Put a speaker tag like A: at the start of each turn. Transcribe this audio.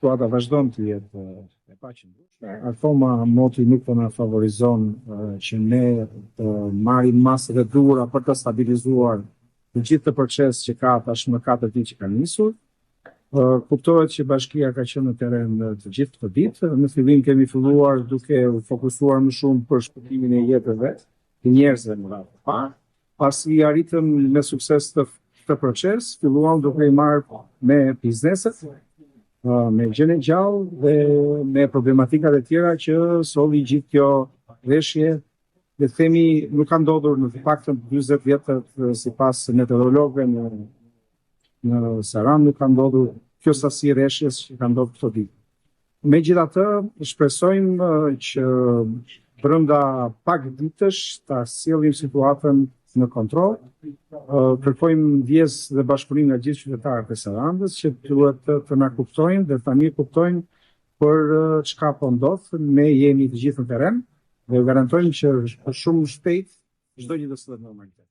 A: situata vazhdon të jetë e paqëndrueshme. Akoma moti nuk po na favorizon që ne të marrim masat e duhura për të stabilizuar të gjithë të proces që ka tashmë 4 ditë që ka nisur. Kuptohet që bashkia ka qenë në terren të gjithë këtë ditë. Në fillim kemi filluar duke u fokusuar më shumë për shpëtimin e jetëve të njerëzve në radhë të parë. Pasi arritëm me sukses këtë proces, filluam duke i marrë me bizneset, me gjën e gjallë dhe me problematikat e tjera që solli gjithë kjo rreshje. Le të themi nuk ka ndodhur në të paktën 40 vjetët sipas meteorologëve në Saran nuk ka ndodhur kjo sasi rreshjes që ka ndodhur këto ditë. Megjithatë, shpresojmë që brenda pak ditësh ta sjellim situatën në kontroll. Kërkojmë ndjesë dhe bashkëpunim nga gjithë qytetarët e Sarandës që duhet të na kuptojnë dhe tani kuptojnë për çka po ndodh. Ne jemi të gjithë në terren dhe garantojmë që shumë shpejt çdo gjë do të sillhet në normalitet.